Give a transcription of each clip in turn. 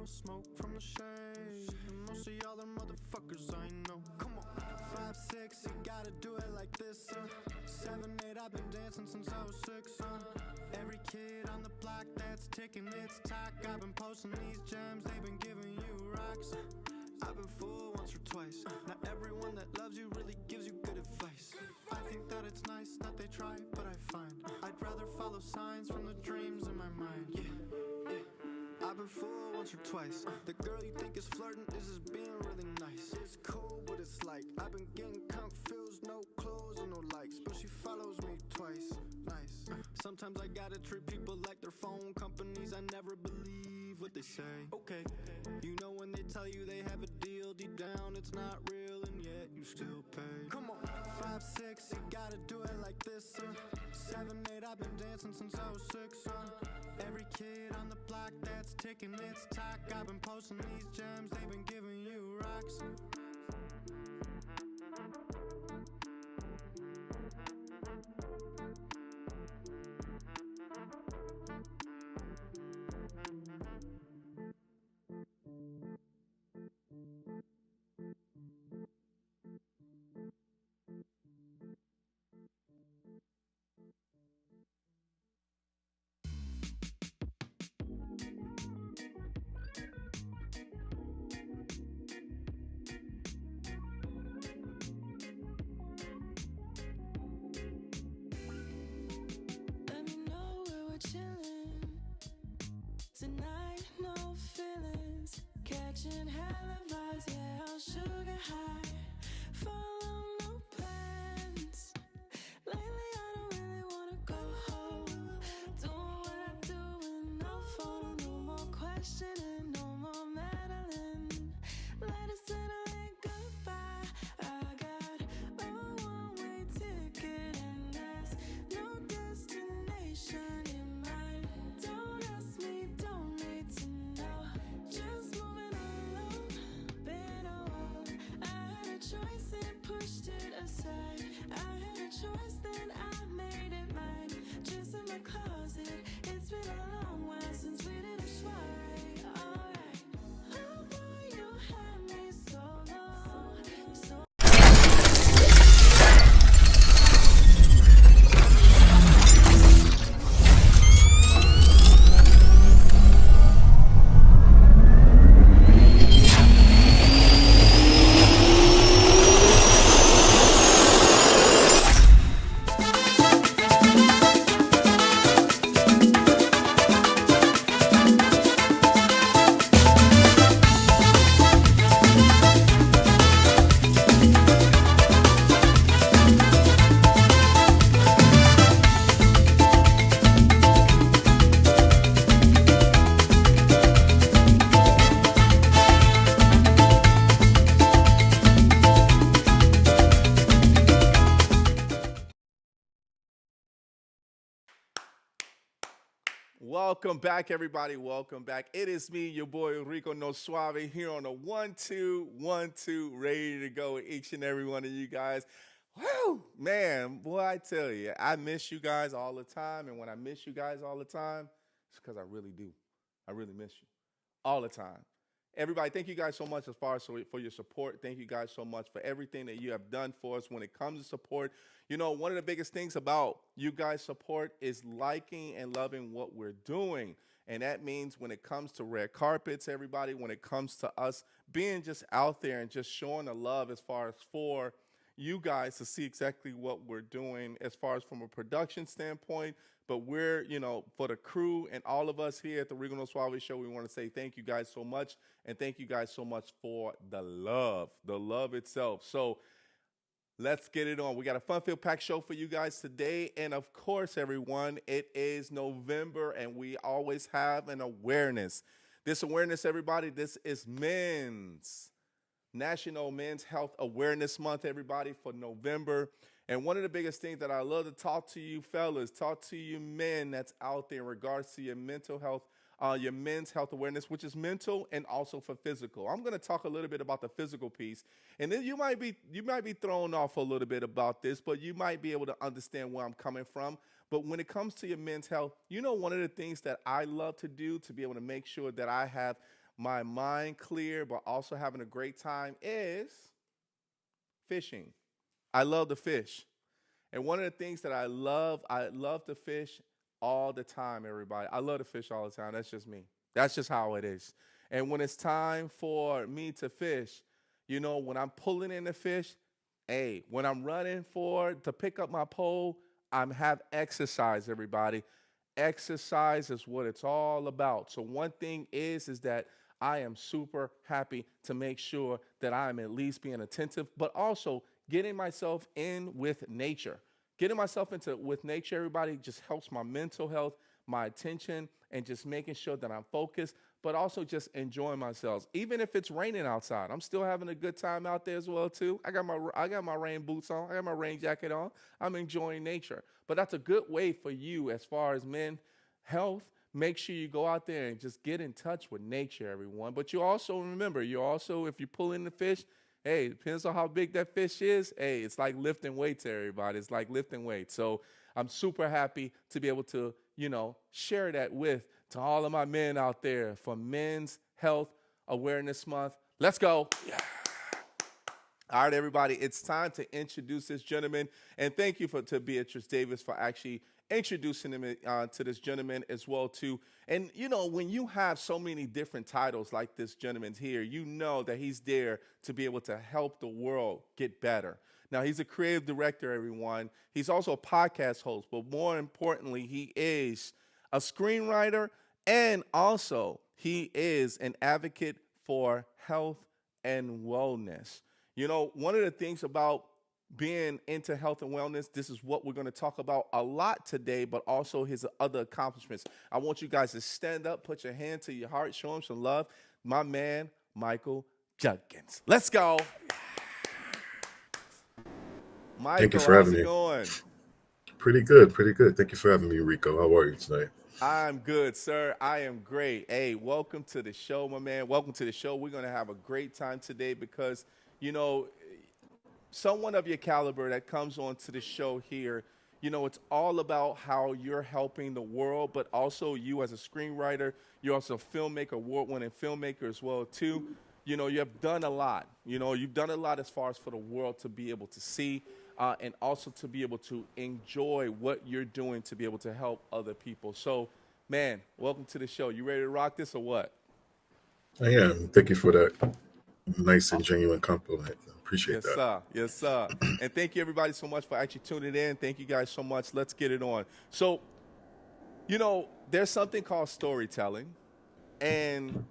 want smoke from the shade. And most of y'all are motherfuckers I know. Come on. 5, 6, you gotta do it like this, 7, 8, I've been dancing since I was 6, Every kid on the block that's ticking its talk. I've been posting these gems, they've been giving you rocks. I've been fooled once or twice. Not everyone that loves you really gives you good advice. I think that it's nice that they try, but I find I'd rather follow signs from the dreams in my mind. Yeah. I've been fooled once or twice. The girl you think is flirting is just being really nice. It's cool, but it's like I've been getting confused, no clothes and no likes, but she follows me twice. Nice. Sometimes I gotta treat people like they're phone companies. I never believe what they say. Okay, you know when they tell you they have a deal, deep down it's not real, and yet you still pay. Come on. 5, 6, you gotta do it like this, 7, 8, I've been dancing since I was 6, Every kid on the block that's ticking its talk. I've been posting these gems, they've been giving you rocks. Tonight, no feelings, catching hella vibes, yeah, on sugar high. Follow no plans. Lately, I don't really wanna go home. Doing what I do and no phone. No more questioning, no more meddling. Let us settle it goodbye. I got a one-way ticket and there's no destination in mind. Don't ask me, don't need to know. Just moving along, been a while. I had a choice and pushed it aside. I had a choice, then I made it mine. Just in my closet, it's been a long while since we did a soiree. Alright, oh boy, you had me so long, so. Welcome back, everybody. Welcome back. It is me, your boy Rico No Suave, here on a 1-2-1-2, ready to go with each and every one of you guys. Woo, man, boy, I tell you, I miss you guys all the time, and when I miss you guys all the time, it's because I really do. I really miss you all the time. Everybody, thank you guys so much as far as for your support. Thank you guys so much for everything that you have done for us when it comes to support. You know, one of the biggest things about you guys' support is liking and loving what we're doing. And that means when it comes to red carpets, everybody, when it comes to us being just out there and just showing the love as far as for you guys to see exactly what we're doing as far as from a production standpoint. But we're, you know, for the crew and all of us here at the Rico No Suave Show, we want to say thank you guys so much. And thank you guys so much for the love itself. So let's get it on. We got a fun-filled packed show for you guys today. And of course, everyone, it is November and we always have an awareness. This awareness, everybody, this is National Men's Health Awareness Month, everybody, for November. And one of the biggest things that I love to talk to you fellas, talk to you men that's out there in regards to your mental health, your men's health awareness, which is mental and also for physical. I'm going to talk a little bit about the physical piece. And then you might be thrown off a little bit about this, but you might be able to understand where I'm coming from. But when it comes to your men's health, you know, one of the things that I love to do to be able to make sure that I have my mind clear, but also having a great time is fishing. I love to fish. And one of the things that I love to fish all the time, everybody. I love to fish all the time. That's just me. That's just how it is. And when it's time for me to fish, when I'm pulling in the fish, hey, when I'm running for to pick up my pole, I'm have exercise, everybody. Exercise is what it's all about. So one thing is that I am super happy to make sure that I'm at least being attentive, but also getting myself in with nature. Getting myself into with nature, everybody, just helps my mental health, my attention, and just making sure that I'm focused, but also just enjoying myself. Even if it's raining outside, I'm still having a good time out there as well too. I got my rain boots on, I got my rain jacket on. I'm enjoying nature. But that's a good way for you as far as men health. Make sure you go out there and just get in touch with nature, everyone. But you also remember, if you pull in the fish, hey, depends on how big that fish is. Hey, it's like lifting weights, everybody. It's like lifting weights. So I'm super happy to be able to, share that with to all of my men out there for Men's Health Awareness Month. Let's go. Yeah. All right, everybody, it's time to introduce this gentleman. And thank you to Beatrice Davis for actually introducing him to this gentleman as well, too. And, when you have so many different titles like this gentleman's here, you know that he's there to be able to help the world get better. Now, he's a creative director, everyone. He's also a podcast host, but more importantly, he is a screenwriter, and also he is an advocate for health and wellness. One of the things about being into health and wellness, this is what we're going to talk about a lot today, but also his other accomplishments. I want you guys to stand up, put your hand to your heart, show him some love. My man, Michael Judkins. Let's go. Michael, Thank you for how's having it me. going? Pretty good, pretty good. Thank you for having me, Rico. How are you tonight? I'm good, sir. I am great. Hey, welcome to the show, my man. Welcome to the show. We're going to have a great time today because, someone of your caliber that comes on to the show here, it's all about how you're helping the world, but also you as a screenwriter, you're also a filmmaker, award-winning filmmaker as well, too. You have done a lot. You've done a lot as far as for the world to be able to see and also to be able to enjoy what you're doing to be able to help other people. So, man, welcome to the show. You ready to rock this or what? I am. Thank you for that nice and genuine compliment. I appreciate Yes, that. sir. Yes, sir. And thank you, everybody, so much for actually tuning in. Thank you guys so much. Let's get it on. So, there's something called storytelling. And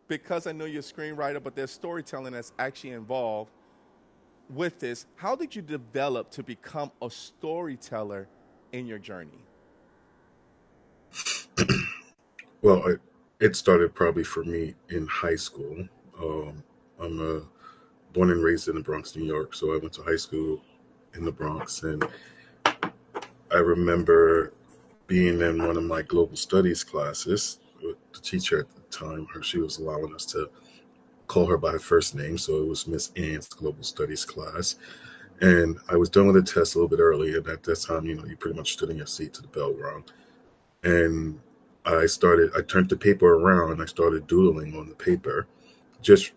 because I know you're a screenwriter, but there's storytelling that's actually involved with this. How did you develop to become a storyteller in your journey? Well, it started probably for me in high school. I'm born and raised in the Bronx, New York, so I went to high school in the Bronx, and I remember being in one of my global studies classes with the teacher at the time. She was allowing us to call her by her first name, so it was Miss Ann's global studies class. And I was done with the test a little bit early, and at that time, you pretty much stood in your seat to the bell rung. And I turned the paper around and I started doodling on the paper, just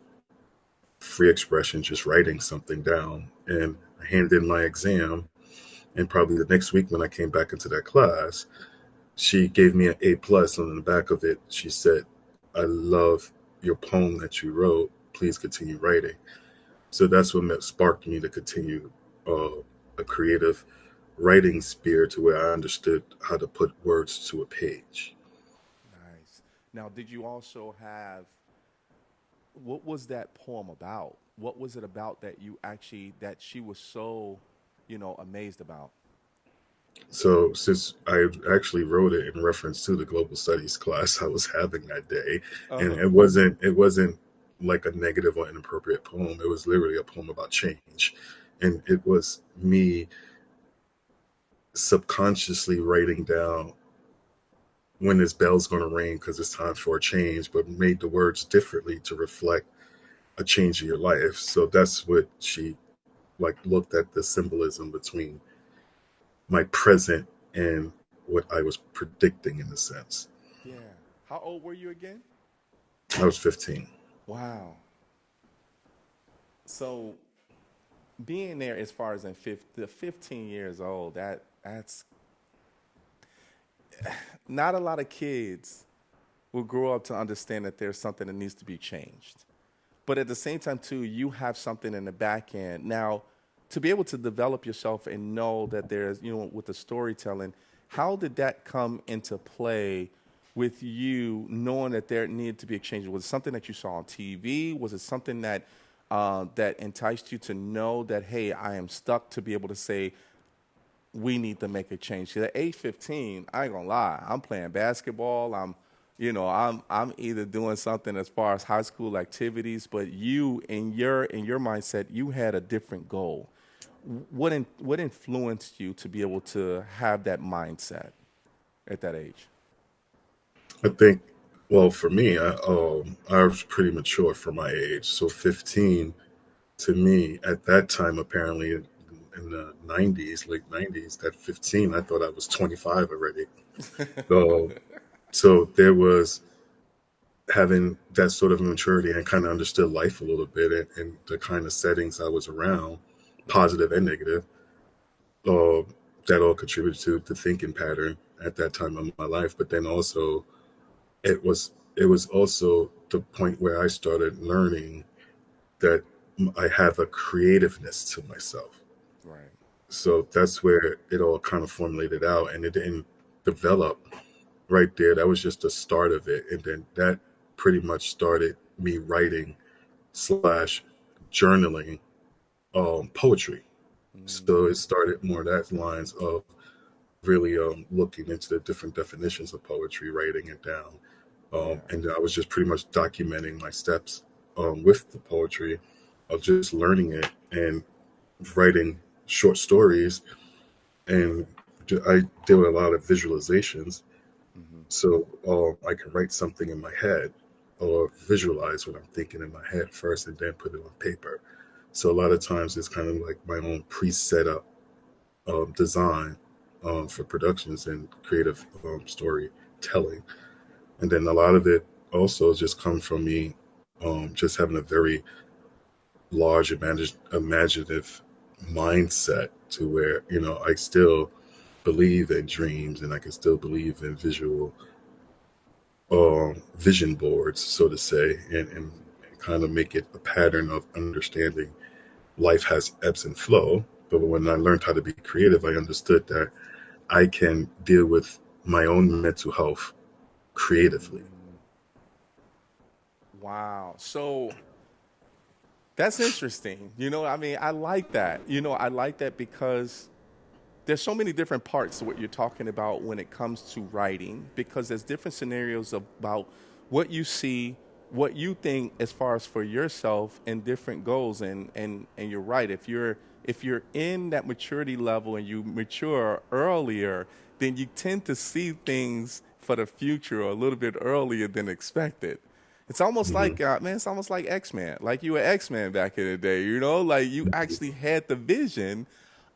free expression, just writing something down. And I handed in my exam. And probably the next week when I came back into that class, she gave me an A plus. And on the back of it, she said, "I love your poem that you wrote. Please continue writing." So that's what sparked me to continue a creative writing spirit to where I understood how to put words to a page. Nice. Now, did you also have what was that poem about? What was it about that that she was so, amazed about? So since I actually wrote it in reference to the global studies class I was having that day, and Uh-huh. it wasn't like a negative or inappropriate poem. It was literally a poem about change. And it was me subconsciously writing down when this bell's going to ring because it's time for a change, but made the words differently to reflect a change in your life. So that's what she like looked at the symbolism between my present and what I was predicting in a sense. Yeah. How old were you again? I was 15. Wow. So being there as far as the 15 years old, that's not a lot of kids will grow up to understand that there's something that needs to be changed. But at the same time, too, you have something in the back end. Now, to be able to develop yourself and know that there's, with the storytelling, how did that come into play with you knowing that there needed to be a change? Was it something that you saw on TV? Was it something that enticed you to know that, hey, I am stuck, to be able to say, we need to make a change? 'Cause at age 15, I ain't gonna lie, I'm playing basketball. I'm either doing something as far as high school activities, but you in your mindset, you had a different goal. What influenced you to be able to have that mindset at that age? I think, well, for me, I was pretty mature for my age. So 15 to me at that time, apparently in the 90s, late 90s, that 15, I thought I was 25 already. So, so there was having that sort of maturity and kind of understood life a little bit and the kind of settings I was around, positive and negative, uh, that all contributed to the thinking pattern at that time of my life. But then also it was also the point where I started learning that I have a creativeness to myself. Right. So that's where it all kind of formulated out, and it didn't develop right there. That was just the start of it, and then that pretty much started me writing slash journaling poetry. So Mm, it started more that lines of really looking into the different definitions of poetry, writing it down, yeah. and I was just pretty much documenting my steps with the poetry of just learning it and writing short stories. And I did a lot of visualizations, Hmm. so I can write something in my head or visualize what I'm thinking in my head first and then put it on paper. So a lot of times it's kind of like my own pre-set up design for productions and creative storytelling. And then a lot of it also just comes from me just having a very large imaginative mindset to where, I still believe in dreams and I can still believe in visual vision boards, so to say, and kind of make it a pattern of understanding life has ebbs and flow. But when I learned how to be creative, I understood that I can deal with my own mental health creatively. Mm, wow. So that's interesting. I mean, I like that. I like that because there's so many different parts to what you're talking about when it comes to writing, because there's different scenarios about what you see, what you think as far as for yourself, and different goals. And you're right. If you're in that maturity level and you mature earlier, then you tend to see things for the future a little bit earlier than expected. It's almost Hmm. like, man, it's almost like X-Men. Like you were X-Men back in the day, like you actually had the vision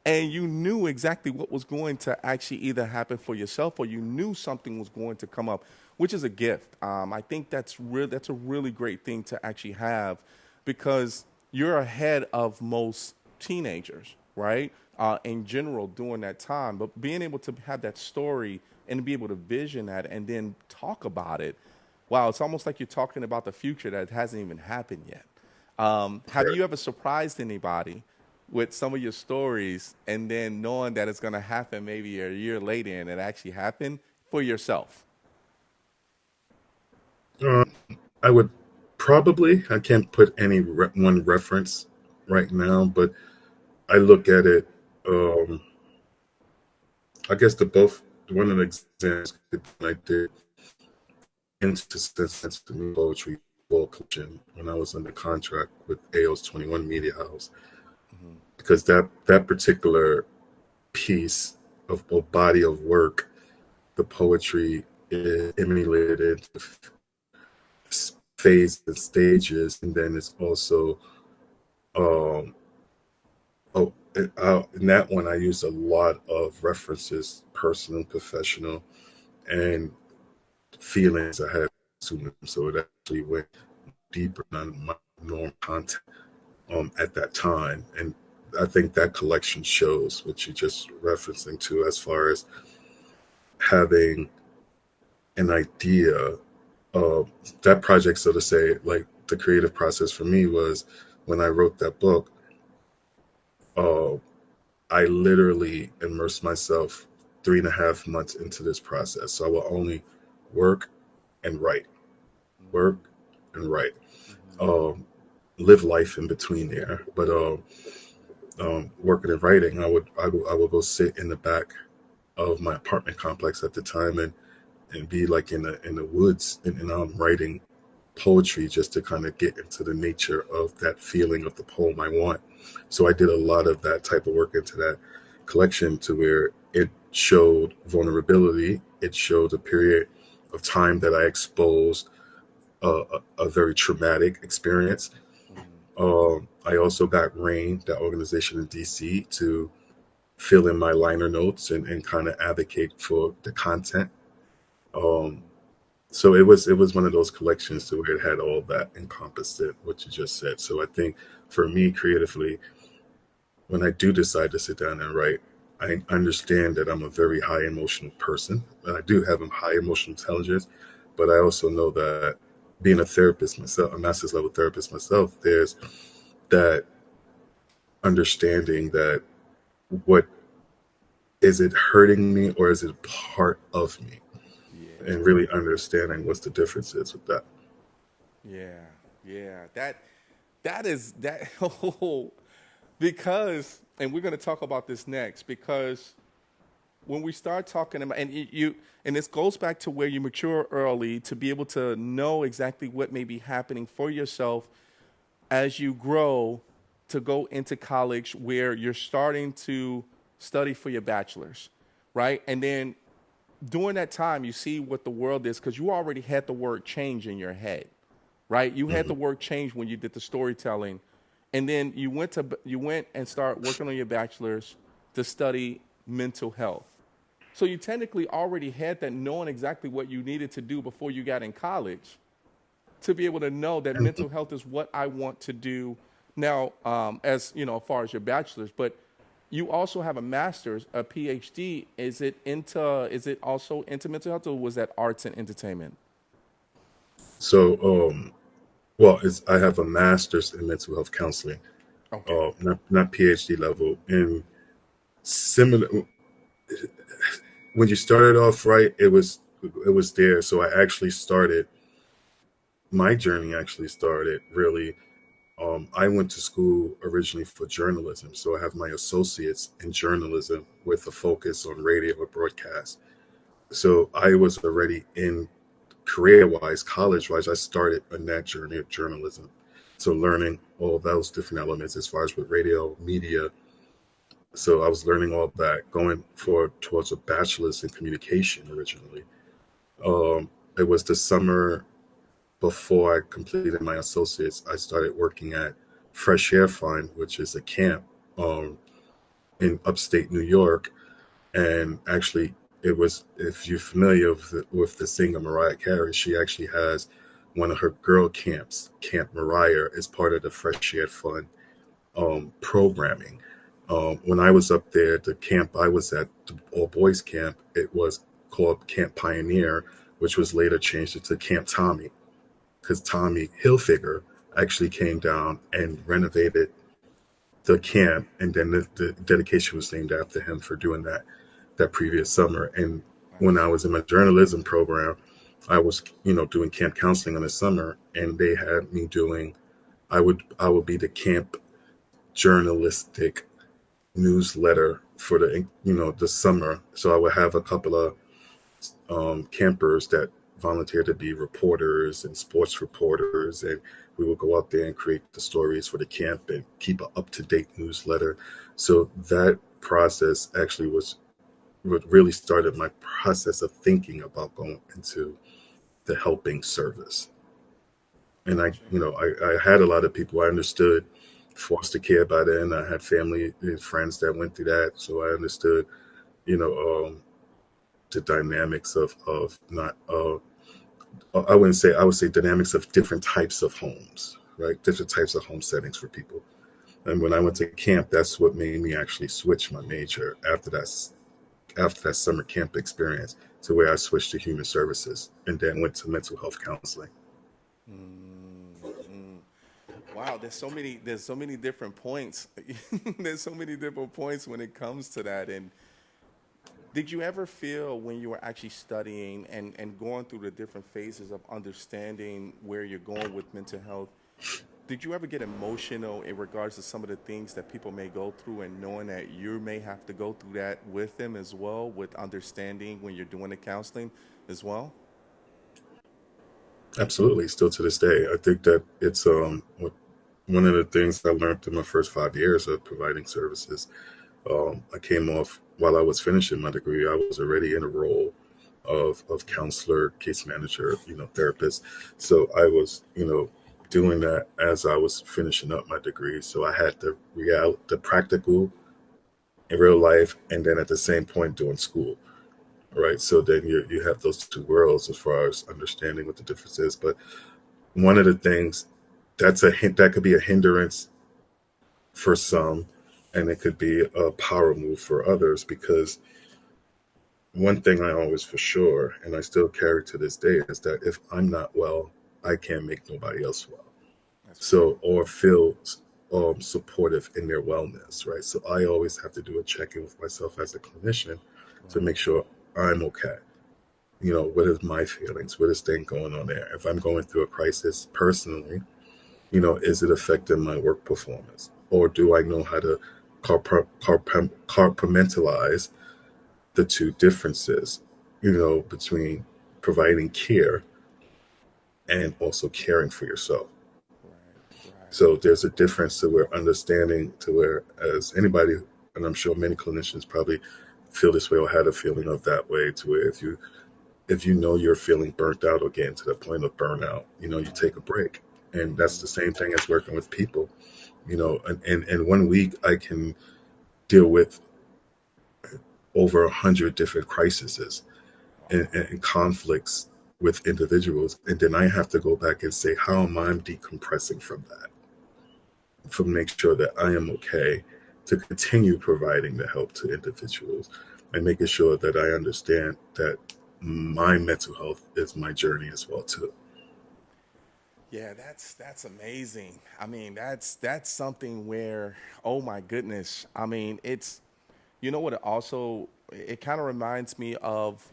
and you knew exactly what was going to actually either happen for yourself, or you knew something was going to come up, which is a gift. I think that's a really great thing to actually have, because you're ahead of most teenagers, right? In general, during that time, but being able to have that story and be able to vision that and then talk about it, wow, it's almost like you're talking about the future that hasn't even happened yet. Have Right. you ever surprised anybody with some of your stories and then knowing that it's going to happen maybe a year later and it actually happened for yourself? Uh, I would probably, I can't put any one reference right now, but I look at it, um, I guess one of the examples I did into sense to me poetry book collection when I was under contract with AO's 21 Media House, Hmm. because that particular piece of or body of work, the poetry is emulated into phases and stages, and then it's also um in that one I used a lot of references, personal, professional, and feelings I had consuming them. So it actually went deeper than my normal content at that time. And I think that collection shows what you're just referencing to as far as having an idea of that project, so to say. Like the creative process for me was when I wrote that book, uh, I literally immersed myself 3.5 months into this process. So I will only work and write, work and write, um, live life in between there. But working and writing, I would go sit in the back of my apartment complex at the time and be like in the woods and I'm writing poetry just to kind of get into the nature of that feeling of the poem I want. So I did a lot of that type of work into that collection to where it showed vulnerability. It showed a period of time that I exposed a very traumatic experience. I also got RAIN, that organization in DC, to fill in my liner notes and kind of advocate for the content. Um, so it was one of those collections to where it had all that encompassed it, what you just said. So I think for me creatively, when I do decide to sit down and write, I understand that I'm a very high emotional person. And I do have a high emotional intelligence, but I also know that being a therapist myself, a master's level therapist myself, there's that understanding that what is it hurting me or is it part of me? Yeah. And really understanding what's the difference is with that. Yeah. Yeah. That is that. Oh, because, and we're going to talk about this next, because when we start talking about, and and this goes back to where you mature early to be able to know exactly what may be happening for yourself as you grow to go into college where you're starting to study for your bachelor's, right? And then during that time, you see what the world is because you already had the word change in your head, right? You had the word change when you did the storytelling, and then you went and start working on your bachelor's to study mental health. So you technically already had that knowing exactly what you needed to do before you got in college to be able to know that mental health is what I want to do now, as you know, as far as your bachelor's, but you also have a master's, a PhD. Is it also into mental health, or was that arts and entertainment? So, well, I have a master's in mental health counseling, Okay. not PhD level. And similar, when you started off right, it was there. So I actually started my journey. Actually started really. I went to school originally for journalism, so I have my associates in journalism with a focus on radio or broadcast. So I was already in career wise, college wise, I started on that journey of journalism. So learning all those different elements as far as with radio, media. So I was learning all that, going for towards a bachelor's in communication originally. It was the summer before I completed my associates. I started working at Fresh Air Fund, which is a camp um, in upstate New York. And actually, it was, if you're familiar with the singer Mariah Carey, she actually has one of her girl camps, Camp Mariah, is part of the Fresh Air Fund programming. When I was up there, the camp I was at, the all boys camp, it was called Camp Pioneer, which was later changed to Camp Tommy, because Tommy Hilfiger actually came down and renovated the camp, and then the dedication was named after him for doing that previous summer. And when I was in my journalism program, I was doing camp counseling in the summer, and they had me doing. I would be the camp journalistic newsletter for the summer. So I would have a couple of campers that volunteered to be reporters and sports reporters, and we would go out there and create the stories for the camp and keep an up-to-date newsletter. So that process actually was what really started my process of thinking about going into the helping service. And Gotcha. I had a lot of people. I understood foster care by then. I had family and friends that went through that, so I understood, you know, the dynamics of not I wouldn't say, I would say dynamics of different types of homes, right? Different types of home settings for people. And when I went to camp, that's what made me actually switch my major after that summer camp experience, to where I switched to human services and then went to mental health counseling. Mm-hmm. Wow, there's so many different points. There's so many different points when it comes to that. And did you ever feel when you were actually studying and going through the different phases of understanding where you're going with mental health, did you ever get emotional in regards to some of the things that people may go through and knowing that you may have to go through that with them as well, with understanding when you're doing the counseling as well? Absolutely, still to this day, I think that it's one of the things I learned in my first 5 years of providing services. I came off while I was finishing my degree. I was already in a role of counselor, case manager, therapist. So I was, doing that as I was finishing up my degree. So I had the practical in real life, and then at the same point doing school, right? So then you have those two worlds as far as understanding what the difference is. But one of the things that could be a hindrance for some, and it could be a power move for others, because one thing I always for sure, and I still carry to this day, is that if I'm not well, I can't make nobody else well. That's right. So, or feel supportive in their wellness, right? So I always have to do a check-in with myself as a clinician to Right. make sure I'm okay. What is my feelings? What is thing going on there? If I'm going through a crisis personally, is it affecting my work performance? Or do I know how to compartmentalize the two differences, between providing care and also caring for yourself? Right. Right. So there's a difference to where understanding to where, as anybody, and I'm sure many clinicians probably feel this way or had a feeling of that way, to where if you know you're feeling burnt out or getting to the point of burnout, you take a break. And that's Mm-hmm. the same thing as working with people. In 1 week I can deal with over 100 different crises Wow. and conflicts with individuals. And then I have to go back and say, how am I decompressing from that? To make sure that I am okay to continue providing the help to individuals, and making sure that I understand that my mental health is my journey as well too. Yeah, that's amazing. I mean, that's something where, oh my goodness. I mean, it's you know what it also it kind of reminds me of,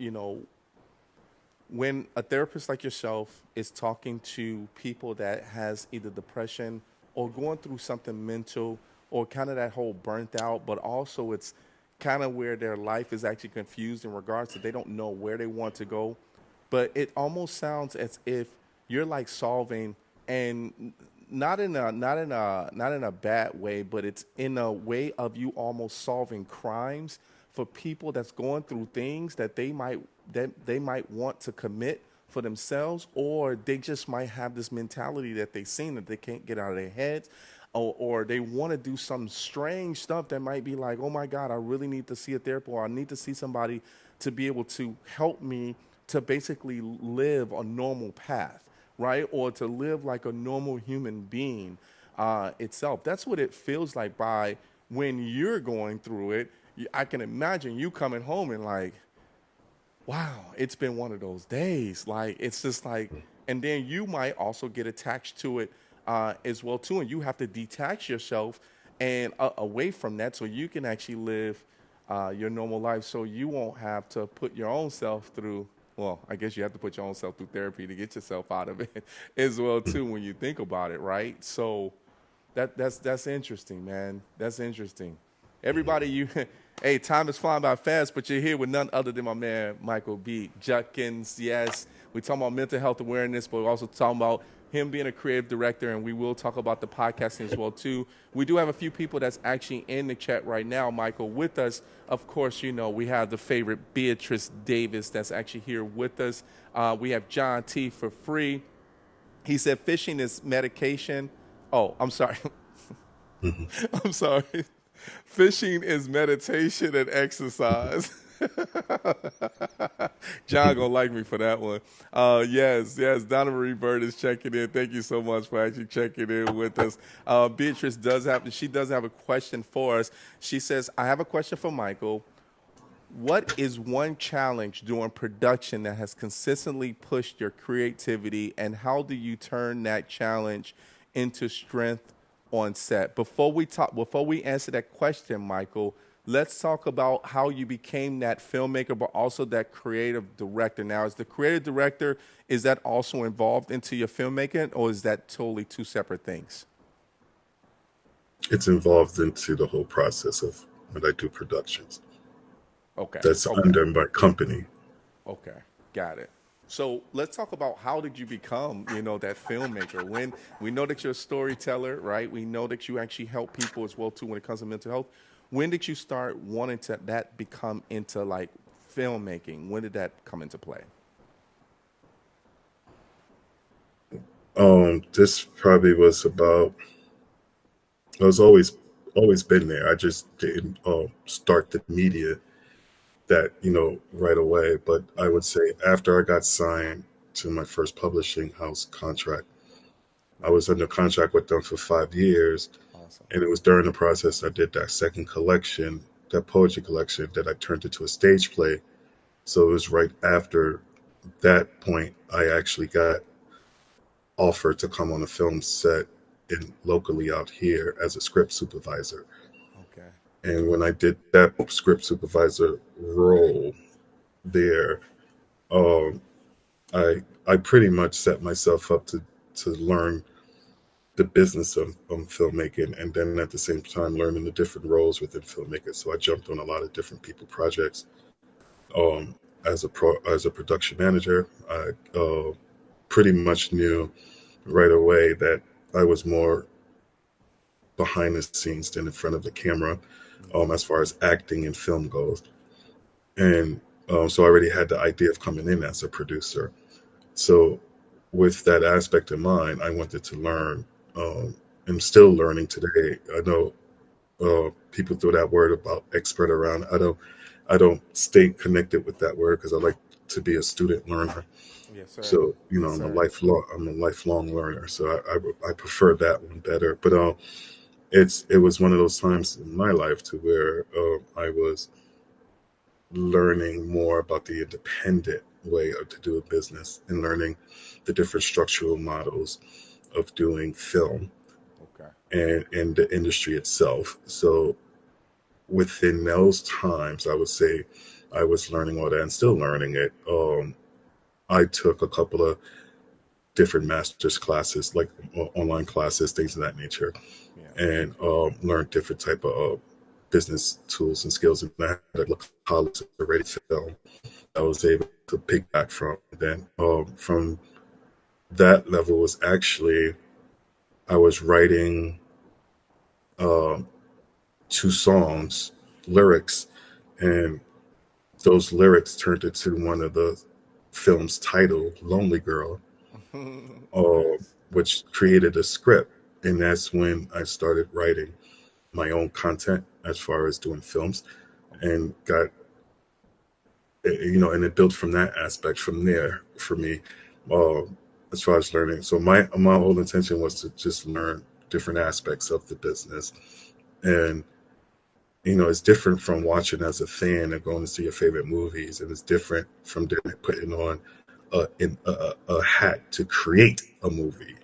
when a therapist like yourself is talking to people that has either depression or going through something mental or kind of that whole burnt out, but also it's kind of where their life is actually confused in regards to they don't know where they want to go. But it almost sounds as if you're like solving, and not in a bad way, but it's in a way of you almost solving crimes for people that's going through things that they might want to commit for themselves, or they just might have this mentality that they've seen that they can't get out of their heads, or they want to do some strange stuff that might be like, oh my God, I really need to see a therapist, or I need to see somebody to be able to help me to basically live a normal path, right? Or to live like a normal human being itself. That's what it feels like by when you're going through it. I can imagine you coming home and like, wow, it's been one of those days. Like it's just like, and then you might also get attached to it as well too, and you have to detach yourself and away from that so you can actually live your normal life, so you won't have to put your own self through. Well, I guess you have to put your own self through therapy to get yourself out of it as well too when you think about it, right? So that's interesting, man. That's interesting. Everybody, you, hey, time is flying by fast, but you're here with none other than my man Michael B. Judkins. Yes, we're talking about mental health awareness, but we're also talking about him being a creative director, and we will talk about the podcasting as well too. We do have a few people that's actually in the chat right now, Michael, with us. Of course, we have the favorite Beatrice Davis that's actually here with us. We have John T. for free. He said fishing is medication. Oh, I'm sorry. Mhm. I'm sorry. Fishing is meditation and exercise. John gonna like me for that one. Yes. Donna Marie Bird is checking in. Thank you so much for actually checking in with us. Beatrice does have a question for us. She says, "I have a question for Michael. What is one challenge during production that has consistently pushed your creativity, and how do you turn that challenge into strength on set?" Before we answer that question, Michael, let's talk about how you became that filmmaker, but also that creative director. Now, as the creative director, is that also involved into your filmmaking, or is that totally two separate things? It's involved into the whole process of when I do productions. Okay. That's Okay. under my company. Okay, got it. So let's talk about how did you become, that filmmaker? When we know that you're a storyteller, right? We know that you actually help people as well too when it comes to mental health. When did you start wanting to that become into like filmmaking? When did that come into play? This probably was about. I was always been there. I just didn't start the media that right away. But I would say after I got signed to my first publishing house contract, I Right. was under contract with them for 5 years, Awesome. and it was during the process I did that second collection, that poetry collection, that I turned into a stage play. So it was right after that point I actually got offered to come on a film set in locally out here as a script supervisor. Okay. And when I did that script supervisor role there, um, I pretty much set myself up to learn the business of filmmaking, and then at the same time learning the different roles within filmmaking. So I jumped on a lot of different people projects. Um, as a production manager, I pretty much knew right away that I was more behind the scenes than in front of the camera, Mm-hmm. as far as acting and film goes. And so I already had the idea of coming in as a producer. So with that aspect in mind, I wanted to learn. I'm still learning today. I know people throw that word about expert around. I don't stay connected with that word because I like to be a student learner. Yes, sir. So Yes, sir. I'm a lifelong learner. So I prefer that one better. But it was one of those times in my life to where I was learning more about the independent way to do a business and learning the different structural models of doing film Okay. and the industry itself. So within those times, I would say I was learning all that and still learning it. I took a couple of different master's classes, like online classes, things of that nature, Yeah. and learned different type of business tools and skills. And I had a college already film I was able to pick back from. Then from that level was actually I was writing um, two songs, lyrics, and those lyrics turned into one of the film's title, "Lonely Girl," uh, Nice. which created a script. And that's when I started writing my own content as far as doing films, Okay. and got and it built from that aspect from there for me, uh, as far as learning. So my whole intention was to just learn different aspects of the business, and it's different from watching as a fan and going to see your favorite movies, and it's different from putting on a hat to create a movie.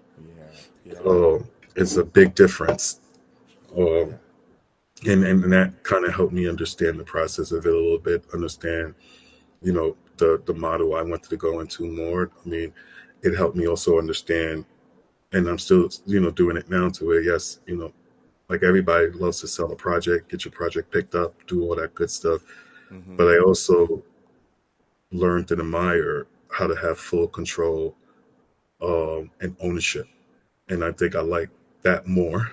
Yeah. Yeah. Uh, it's a big difference. Uh, Yeah. and that kind of helped me understand the process of it a little bit, understand, the model I wanted to go into more. I mean, it helped me also understand, and I'm still, doing it now to where, yes, like everybody loves to sell a project, get your project picked up, do all that good stuff. Mm-hmm. But I also learned and admire how to have full control and ownership. And I think I like that more,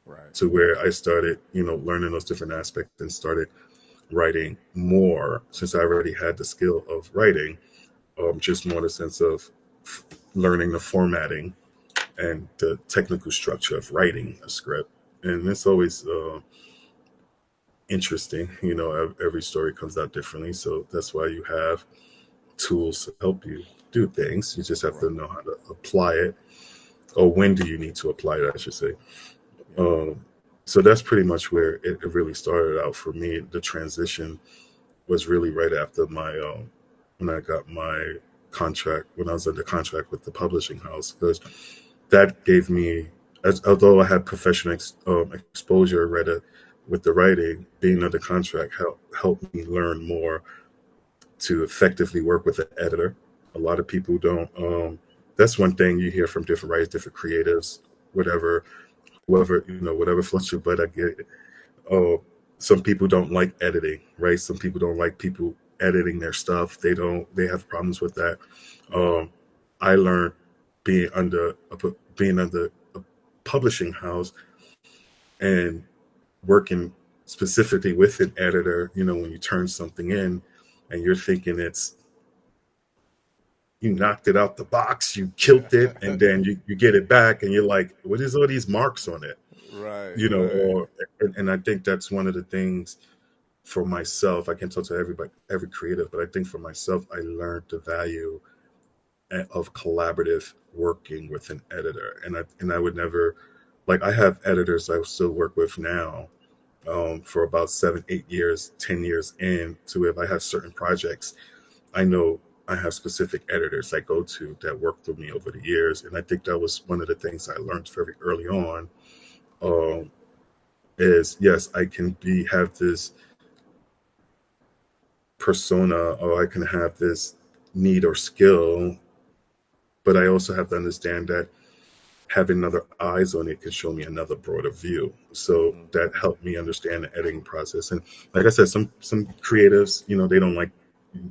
Right. to where I started, learning those different aspects and started writing more since I already had the skill of writing, just more in the sense of learning the formatting and the technical structure of writing a script. And it's always interesting. Every story comes out differently, so that's why you have tools to help you do things. You just have Right. to know how to apply it, or when do you need to apply it, I should say. Yeah. Um, so that's pretty much where it really started out for me. The transition was really right after my when I got my contract, when I was under contract with the publishing house, because that gave me, although I had professional exposure with the writing, being under contract helped me learn more to effectively work with an editor. A lot of people don't. That's one thing you hear from different writers, different creatives, whatever, whoever, whatever floats your boat. I get it. Uh, some people don't like editing, right? Some people don't like people editing their stuff. They have problems with that. Yeah. Um, I learned being under being under a publishing house and working specifically with an editor. When you turn something in and you're thinking you knocked it out the box, you killed it, and then you get it back and you're like, what is all these marks on it? Right. Right. And I think that's one of the things for myself. I can't talk to everybody, every creative, but I think for myself, I learned the value of collaborative working with an editor. And I would never, like, I have editors I still work with now, for about 7, 8 years, 10 years in, to if I have certain projects, I know I have specific editors I go to that worked with me over the years. And I think that was one of the things I learned very early on. Um, is yes, I can have this persona, or I can have this need or skill, but I also have to understand that having other eyes on it can show me another broader view. So Mm-hmm. that helped me understand the editing process. And like I said, some creatives, they don't like,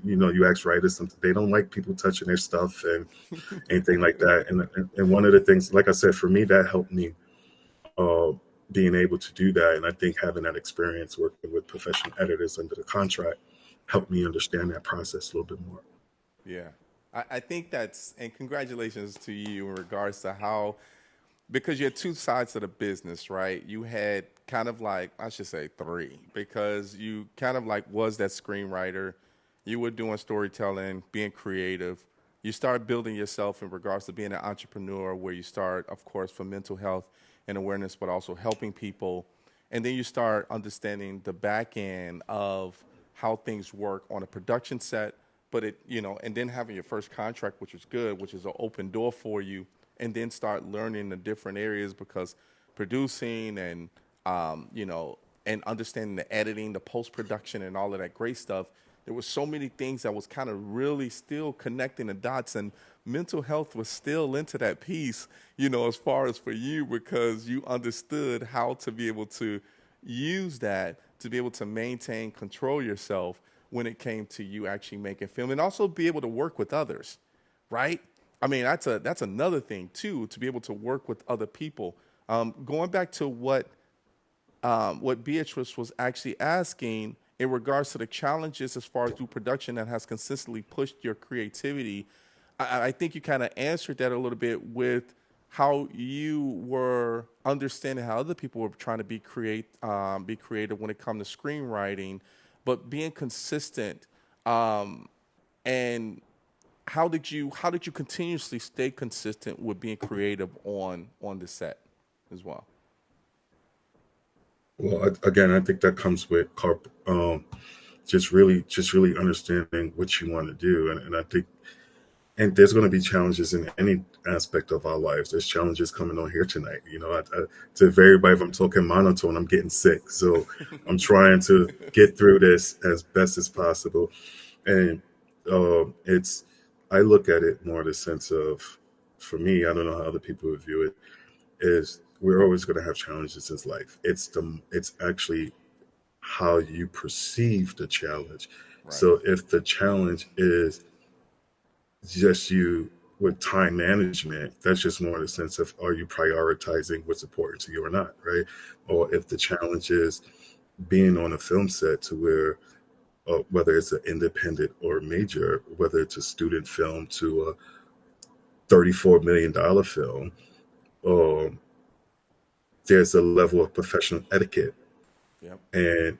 you ask writers, they don't like people touching their stuff and anything like that. And one of the things, like I said, for me, that helped me uh, being able to do that. And I think having that experience working with professional editors under the contract helped me understand that process a little bit more. Yeah. I think and congratulations to you in regards to how, because you had two sides of the business, right? You had kind of like, I should say three, because you kind of like was that screenwriter, you were doing storytelling, being creative. You start building yourself in regards to being an entrepreneur, where you start, of course, for mental health and awareness, but also helping people. And then you start understanding the back end of how things work on a production set, but and then having your first contract, which was good, which is an open door for you, and then start learning the different areas, because producing and understanding the editing, the post production, and all of that great stuff. There were so many things that was kind of really still connecting the dots, and mental health was still into that piece, as far as for you, because you understood how to be able to use that to be able to maintain, control yourself when it came to you actually making film, and also be able to work with others, right? I mean, that's another thing too, to be able to work with other people. Going back to what Beatrice was actually asking in regards to the challenges as far as do production that has consistently pushed your creativity, I think you kind of answered that a little bit with how you were understanding how other people were trying to be creative when it comes to screenwriting, but being consistent. And how did you continuously stay consistent with being creative on the set as well? Well, again, I think that comes with just really understanding what you want to do. And I think, and there's going to be challenges in any aspect of our lives. There's challenges coming on here tonight. To everybody, if I'm talking monotone, I'm getting sick. So I'm trying to get through this as best as possible. And I look at it more in the sense of, for me, I don't know how other people would view it, is we're always going to have challenges in life. It's actually how you perceive the challenge. Right. So if the challenge is just you with time management, that's just more in the sense of, are you prioritizing what's important to you or not, right? Or if the challenge is being on a film set to where, whether it's an independent or major, whether it's a student film to a $34 million film, um, there's a level of professional etiquette Yep.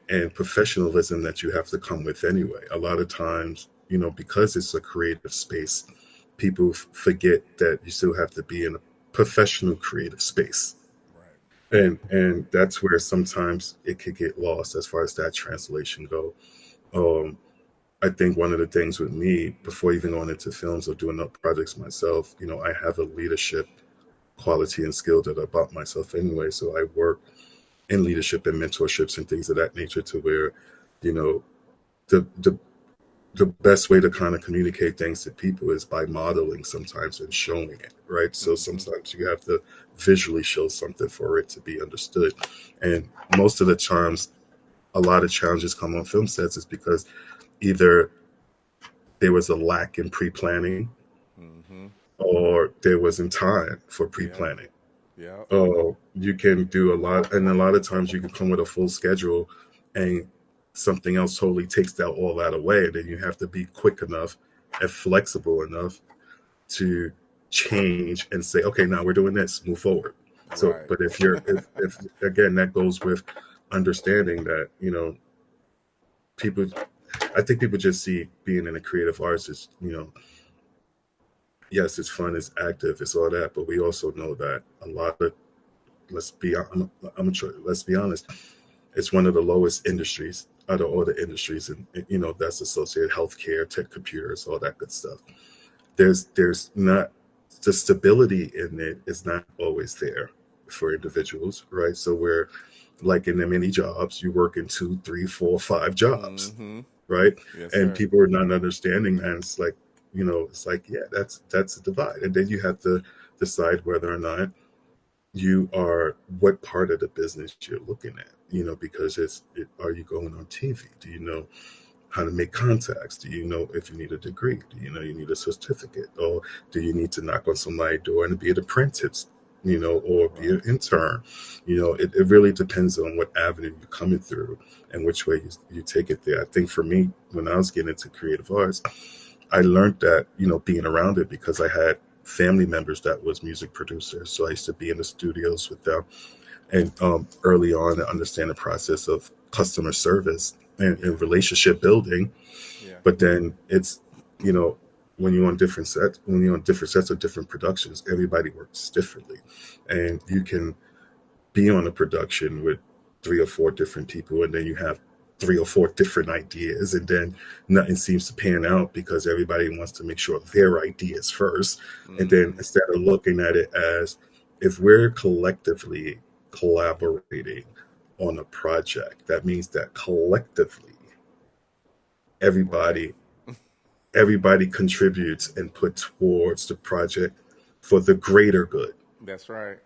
and professionalism that you have to come with anyway. A lot of times, because it's a creative space, people forget that you still have to be in a professional creative space. Right. And that's where sometimes it could get lost as far as that translation go. Um, I think one of the things with me, before even going into films or doing up projects myself, I have a leadership quality and skill that I bought myself anyway. So I work in leadership and mentorships and things of that nature to where, you know, the the the best way to kind of communicate things to people is by modeling sometimes and showing it, right? So Mm-hmm. sometimes you have to visually show something for it to be understood. And most of the times, a lot of challenges come on film sets is because either there was a lack in pre-planning Mm-hmm. or there wasn't time for Yeah. pre-planning. Yeah. You can do a lot, and a lot of times you can come with a full schedule, and something else totally takes that all that away. And then you have to be quick enough and flexible enough to change and say, okay, now we're doing this, move forward. So, Right. but if again, that goes with understanding that, people, I think people just see being in the creative arts as, yes, it's fun, it's active, it's all that, but we also know that a lot of, let's be honest, it's one of the lowest industries out of all the industries, and that's associated healthcare, tech, computers, all that good stuff. There's not, the stability in it is not always there for individuals, right? So we're like in the many jobs, you work in two, three, four, five jobs, Mm-hmm. right? Yes, And sir. people are not understanding that. It's like, it's like, yeah, that's a divide. And then you have to decide whether or not you are, what part of the business you're looking at, because are you going on TV? Do you know how to make contacts? Do you know if you need a degree? Do you know you need a certificate? Or do you need to knock on somebody's door and be an apprentice, or be Right. an intern? It really depends on what avenue you're coming through and which way you take it there. I think for me, when I was getting into creative arts, I learned that, being around it because I had family members that was music producers. So I used to be in the studios with them and early on to understand the process of customer service Yeah. and relationship building. Yeah. But then it's, you know, when you're on different sets of different productions, everybody works differently. And you can be on a production with three or four different people, and then you have three or four different ideas, and then nothing seems to pan out because everybody wants to make sure their ideas first. And then Mm-hmm. instead of looking at it as, if we're collectively collaborating on a project, that means that collectively Right. everybody everybody contributes and put towards the project for the greater good. That's right.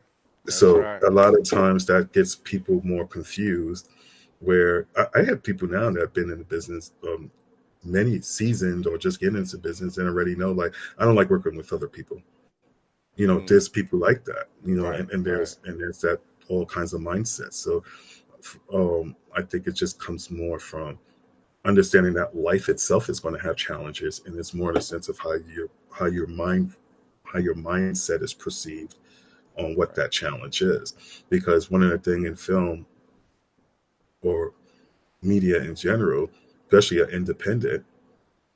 That's So right. a lot of times that gets people more confused. Where I have people now that have been in the business, many seasoned or just getting into business and already know, like, I don't like working with other people. Mm. There's people like that. Right. And Right. there's that all kinds of mindsets. So I think it just comes more from understanding that life itself is going to have challenges, and it's more in a sense of how your mind how your mindset is perceived on what Right. that challenge is. Because one of the thing in film or media in general, especially an independent,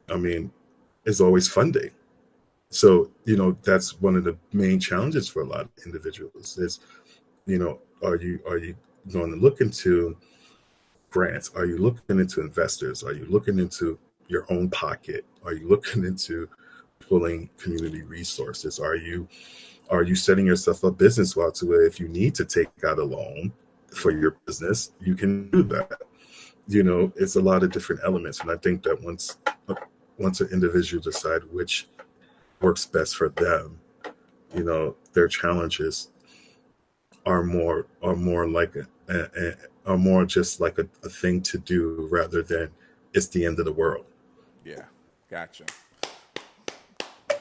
I mean, is always funding. So, that's one of the main challenges for a lot of individuals is, are you going to look into grants? Are you looking into investors? Are you looking into your own pocket? Are you looking into pulling community resources? Are you setting yourself up business wise to where if you need to take out a loan for Yeah. your business, you can do that? It's a lot of different elements. And I think that once an individual decide which works best for them, their challenges are more like are more just like a thing to do rather than it's the end of the world. Yeah. Gotcha.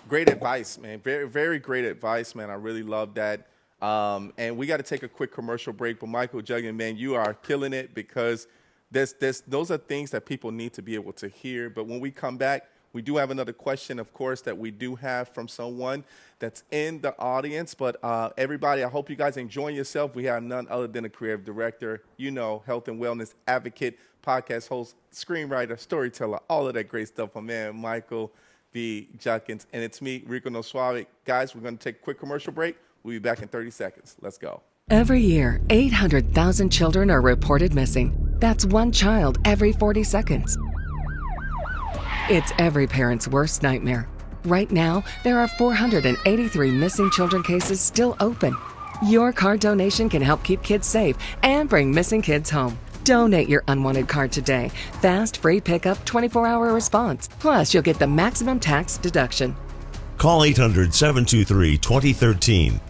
Great advice, man. Very, very great advice, man. I really love that. And we got to take a quick commercial break. But Michael Juggan, man, you are killing it because those are things that people need to be able to hear. But when we come back, We do have another question, of course, that we do have from someone that's in the audience. But everybody, I hope you guys enjoying yourself. We have none other than a creative director, health and wellness advocate, podcast host, screenwriter, storyteller, all of that great stuff. My man, Michael B. Judkins. And it's me, Rico No Suave. Guys, we're going to take a quick commercial break. We'll be back in 30 seconds. Let's go. Every year, 800,000 children are reported missing. That's one child every 40 seconds. It's every parent's worst nightmare. Right now, there are 483 missing children cases still open. Your card donation can help keep kids safe and bring missing kids home. Donate your unwanted card today. Fast, free pickup, 24-hour response. Plus, you'll get the maximum tax deduction. Call 800-723-2013.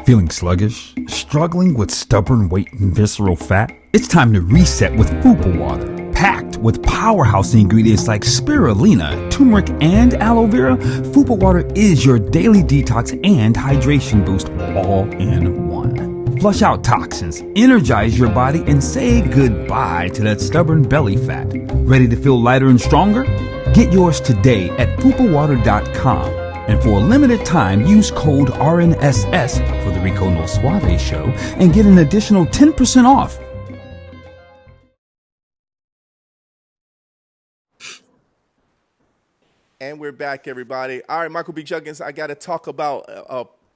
Feeling sluggish? Struggling with stubborn weight and visceral fat? It's time to reset with Fupa Water. Packed with powerhouse ingredients like spirulina, turmeric, and aloe vera, Fupa Water is your daily detox and hydration boost all in one. Flush out toxins, energize your body, and say goodbye to that stubborn belly fat. Ready to feel lighter and stronger? Get yours today at fupawater.com. And for a limited time, use code RNSS for the Rico No Suave Show and get an additional 10% off. And we're back, everybody. All right, Michael B. Judkins, I got to talk about,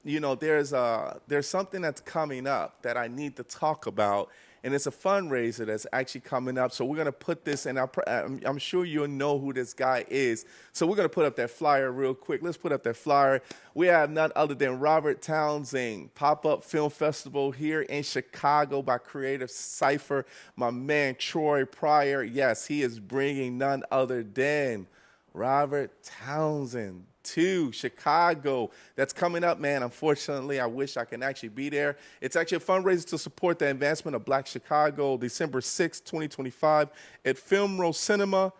there's something that's coming up that I need to talk about, and it's a fundraiser that's actually coming up. So we're going to put this, and I'm sure you'll know who this guy is. So we're going to put up that flyer real quick. Let's put up that flyer. We have none other than Robert Townsend, Pop-Up Film Festival here in Chicago by Creative Cypher. My man, Troy Pryor. Yes, he is bringing none other than Robert Townsend to Chicago. That's coming up, man. Unfortunately, I wish I can actually be there. It's actually a fundraiser to support the advancement of Black Chicago, December 6, 2025, at Film Row Cinema,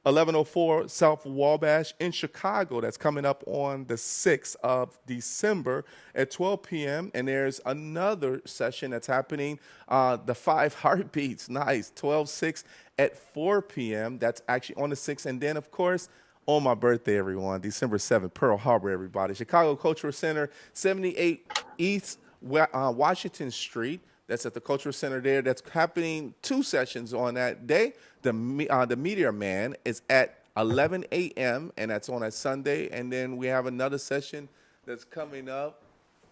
1104 South Wabash in Chicago. That's coming up on the 6th of December at 12 p.m. And there's another session that's happening, the 5 Heartbeats. Nice. 12/6 at 4 p.m. That's actually on the 6th. And then, of course, on my birthday, everyone, December 7th, Pearl Harbor, everybody. Chicago Cultural Center, 78 East Washington Street. That's at the Cultural Center there. That's happening 2 sessions on that day. The Meteor Man is at 11 a.m., and that's on a Sunday. And then we have another session that's coming up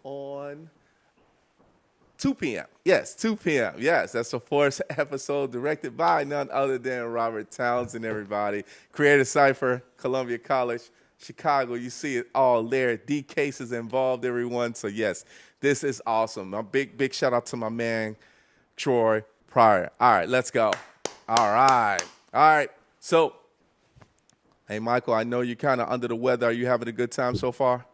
on 2 p.m. Yes, 2 p.m. Yes, that's the 4th episode directed by none other than Robert Townsend, everybody. Creative Cypher, Columbia College, Chicago. You see it all there. D Cases involved, everyone. So, yes, this is awesome. A big shout out to my man, Troy Pryor. All right, let's go. All right. So, hey, Michael, I know you're kind of under the weather. Are you having a good time so far?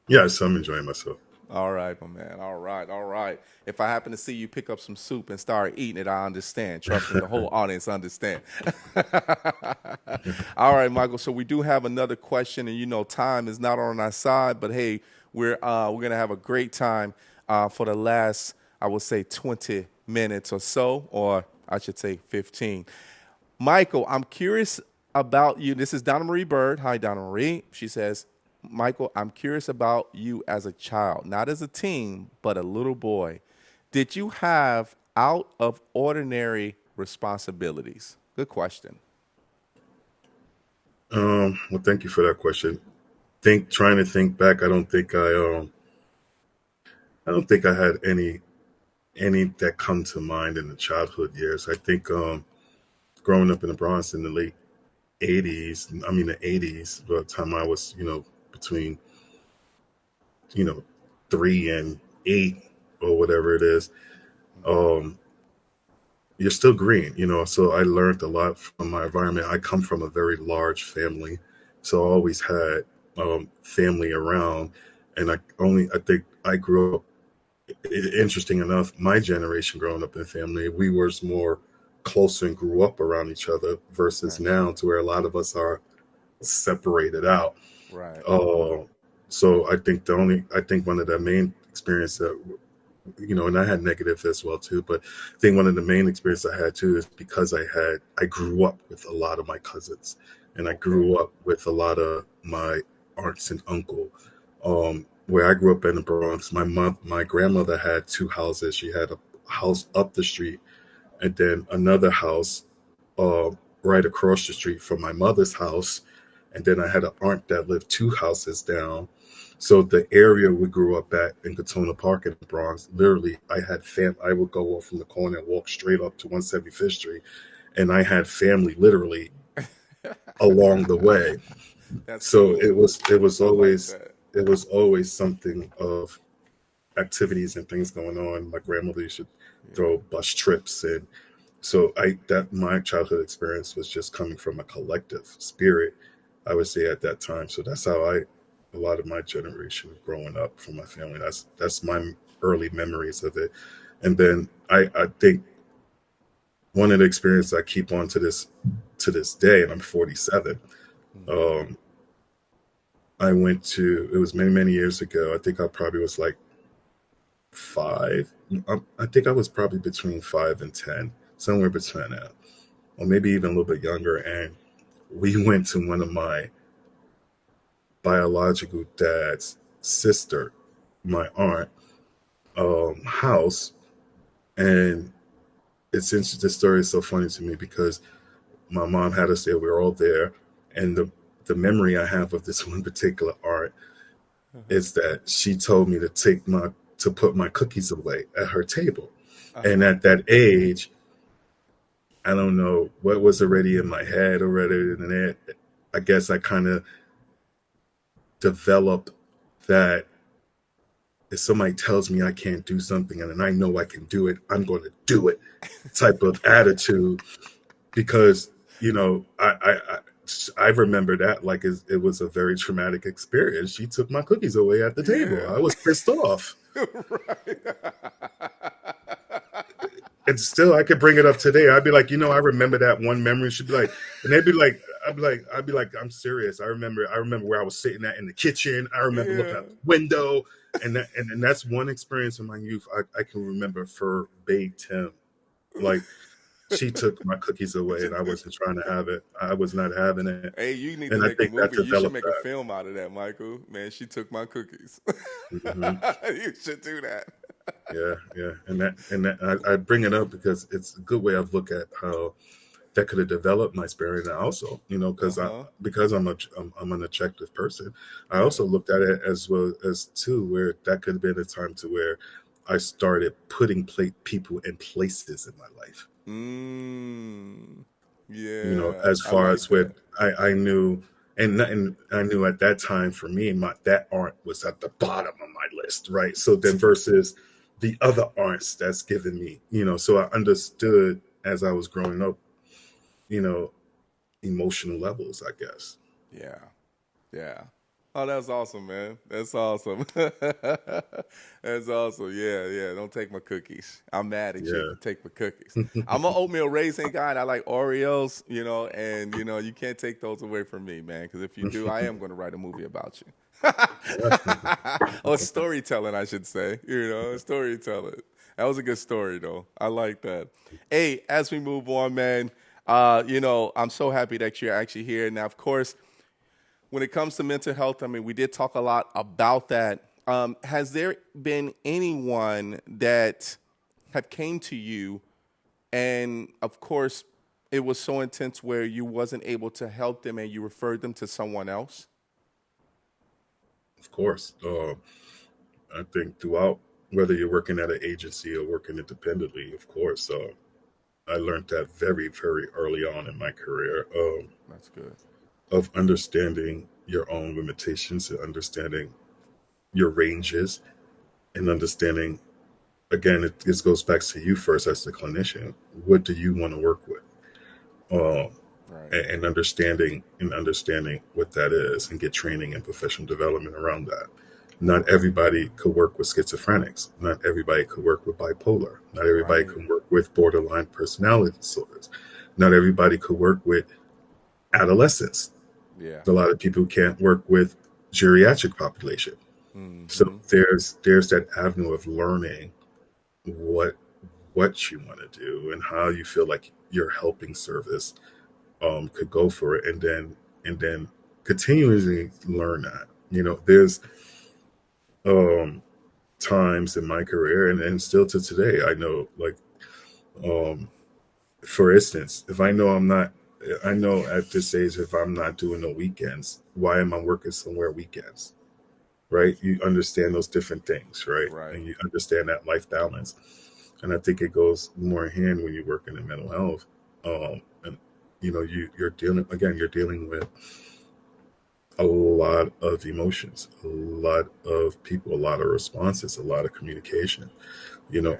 Yes, I'm enjoying myself. All right, my man. All right. If I happen to see you pick up some soup and start eating it, I understand. Trust me, the whole audience understand. All right, Michael. So we do have another question, and time is not on our side, but hey, we're gonna have a great time for the last, I would say, 20 minutes or so, or I should say 15. Michael, I'm curious about you. This is Donna Marie Bird. Hi, Donna Marie. She says, Michael, I'm curious about you as a child, not as a teen, but a little boy. Did you have out of ordinary responsibilities? Good question. Well, thank you for that question. Trying to think back, I don't think I had any that come to mind in the childhood years. I think growing up in the Bronx in the late 80s, the 80s, by the time I was, between 3 and 8 or whatever it is, you're still green, so I learned a lot from my environment. I come from a very large family, so I always had family around, and I think I grew up, interesting enough, my generation growing up in a family, we were more closer and grew up around each other versus now to where a lot of us are separated out. Right. So I think one of the main experience that and I had negative as well too. But I think one of the main experiences I had too is because I grew up with a lot of my cousins, and I Okay. grew up with a lot of my aunts and uncle. Where I grew up in the Bronx, my grandmother had two houses. She had a house up the street, and then another house uh, right across the street from my mother's house. And then I had an aunt that lived two houses down. So the area we grew up at in Katona Park in the Bronx, literally, I would go off from the corner and walk straight up to 175th Street, and I had family literally along the way. That's So cool. I like that. it was always something of activities and things going on. My grandmother used to Yeah. throw bus trips, and so I that my childhood experience was just coming from a collective spirit, I would say at that time. So that's how a lot of my generation growing up from my family. That's my early memories of it. And then I think one of the experiences I keep on to this day, and I'm 47. Hmm. Um, I went to it was many years ago. I think I probably was like five. I think I was probably between 5 and 10, somewhere between that, or maybe even a little bit younger. And we went to one of my biological dad's sister, my aunt, house, and the story is so funny to me because my mom had us there. We were all there, and the memory I have of this one particular aunt Uh-huh. is that she told me to put my cookies away at her table, and Uh-huh. at that age, I don't know what was already in my head already, and I guess I kind of developed that if somebody tells me I can't do something and then I know I can do it, I'm going to do it type of attitude because I remember that like it was a very traumatic experience. She took my cookies away at the table. Yeah. I was pissed off. Right. And still, I could bring it up today. I'd be like, I remember that one memory. She'd be like, and they'd be like, I'd be like, I'm serious. I remember where I was sitting at in the kitchen. I remember looking Yeah. out the window, and that's one experience in my youth I can remember verbatim. Like she took my cookies away, and I wasn't trying to have it. I was not having it, Hey, you need to and I make a think that movie. You should developed make a film out of that, Michael. Man, she took my cookies. that. You should do that. Yeah, yeah, and I bring it up because it's a good way of look at how that could have developed my spirit. And I also, Uh-huh. because I'm an attractive person, I Yeah. also looked at it as well as too where that could have been a time to where I started putting people in places in my life. Mm. You know, Yeah. as I far like as where that. I knew, and I knew at that time for me, that art was at the bottom of my list, right? So then versus the other arts that's given me, so I understood as I was growing up, you know, emotional levels, I guess. Yeah. Yeah. Oh, that's awesome, man. That's awesome. That's awesome. Yeah, yeah. Don't take my cookies. I'm mad at you if Yeah. you take my cookies. I'm an oatmeal raisin guy and I like Oreos, and you can't take those away from me, man. Because if you do, I am going to write a movie about you. Or storytelling, I should say. Storytelling. That was a good story, though. I like that. Hey, as we move on, man, I'm so happy that you're actually here. Now, of course, when it comes to mental health, I mean, we did talk a lot about that. Has there been anyone that have came to you, and of course, it was so intense where you wasn't able to help them, and you referred them to someone else? Of course. I think throughout, whether you're working at an agency or working independently, of course, I learned that very, very early on in my career. That's good. Of understanding your own limitations and understanding your ranges and understanding again it goes back to you first as the clinician. What do you want to work with, um, Right. and understanding what that is and get training and professional development around that. Not everybody could work with schizophrenics. Not everybody could work with bipolar. Not everybody Right. can work with borderline personality disorders. Not everybody could work with adolescents. Yeah. A lot of people can't work with geriatric population. So Mm-hmm. there's that avenue of learning what you want to do and how you feel like your helping service could go for it, and then continuously learn that. There's um times in my career, and still to today, I know, like, um for instance, if I know at this age, if I'm not doing no weekends, why am I working somewhere weekends? Right? You understand those different things, right? Right. And you understand that life balance. And I think it goes more in hand when you work in mental health. And you're dealing with a lot of emotions, a lot of people, a lot of responses, a lot of communication.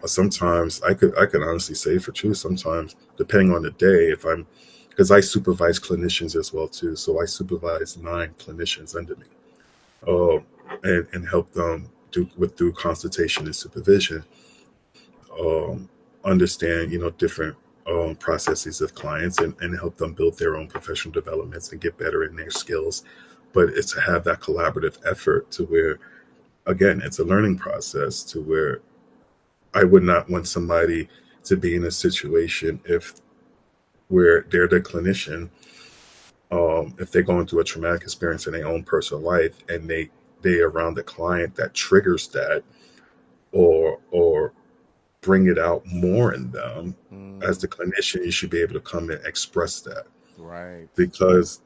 Sometimes I could honestly say, for truth, sometimes depending on the day, if I'm because I supervise clinicians as well too, so I supervise 9 clinicians under me, uh, and help them through consultation and supervision, um, understand different processes of clients, and help them build their own professional developments and get better in their skills. But it's to have that collaborative effort to where, again, it's a learning process to where I would not want somebody to be in a situation where they're the clinician, if they're going through a traumatic experience in their own personal life, and they around the client that triggers that, or bring it out more in them. As the clinician, you should be able to come and express that, Right. because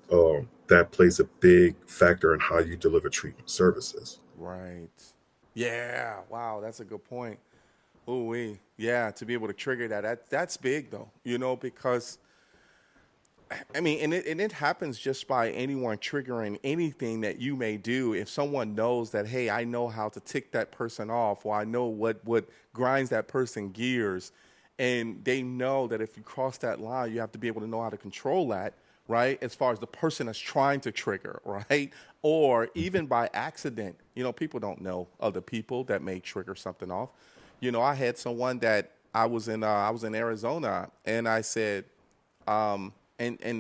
that plays a big factor in how you deliver treatment services. Right. Yeah. Wow, that's a good point. Oh, yeah, to be able to trigger that's big though, because I mean, and it happens just by anyone triggering anything that you may do. If someone knows that, hey, I know how to tick that person off, or I know what grinds that person gears, and they know that if you cross that line, you have to be able to know how to control that, right? As far as the person that's trying to trigger, right? Or even by accident, people don't know other people that may trigger something off. I had someone that I was in Arizona, and I said, and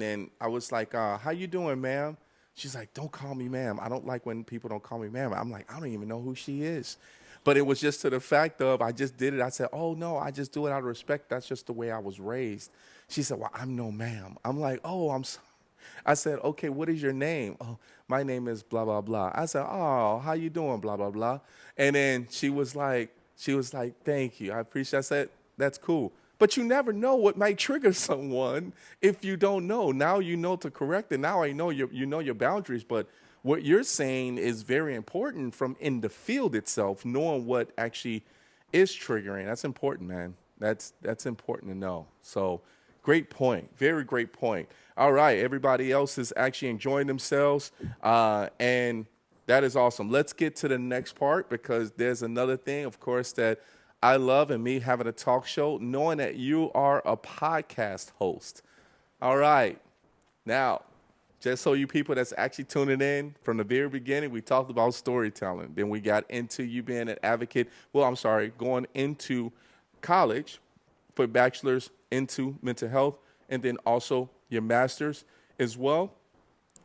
then I was like, how you doing, ma'am? She's like, don't call me ma'am. I don't like when people don't call me ma'am. I'm like, I don't even know who she is. But it was just to the fact of, I just did it. I said, oh, no, I just do it out of respect. That's just the way I was raised. She said, well, I'm no ma'am. I'm like, oh, I'm sorry. I said, okay, what is your name? Oh, my name is blah, blah, blah. I said, oh, how you doing, blah, blah, blah. And then she was like, thank you. I appreciate it. I said, that's cool. But you never know what might trigger someone if you don't know. Now you know to correct it. Now I know you know your boundaries. But what you're saying is very important from in the field itself, knowing what actually is triggering. That's important, man. That's important to know. So great point. Very great point. All right. Everybody else is actually enjoying themselves. And that is awesome. Let's get to the next part, because there's another thing, of course, that I love, and me having a talk show, knowing that you are a podcast host. All right. Now, just so you people that's actually tuning in, from the very beginning, we talked about storytelling. Then we got into you being an advocate. Well, I'm sorry, going into college for bachelor's into mental health, and then also your master's as well.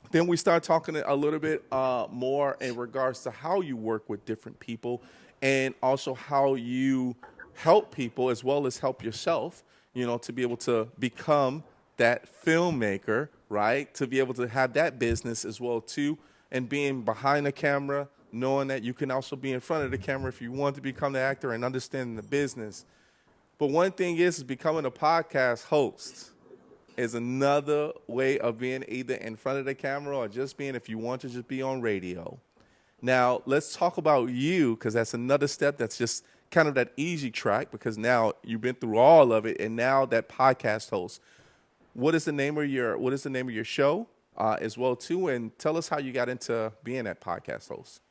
Then we start talking a little bit more in regards to how you work with different people, and also how you help people as well as help yourself, to be able to become that filmmaker, right? To be able to have that business as well too, and being behind the camera, knowing that you can also be in front of the camera if you want to become the actor, and understanding the business. But one thing is becoming a podcast host is another way of being either in front of the camera, or just being, if you want to just be on radio. Now, let's talk about you, because that's another step that's just kind of that easy track, because now you've been through all of it, and now that podcast host. What is the name of your show as well too, and tell us how you got into being that podcast host.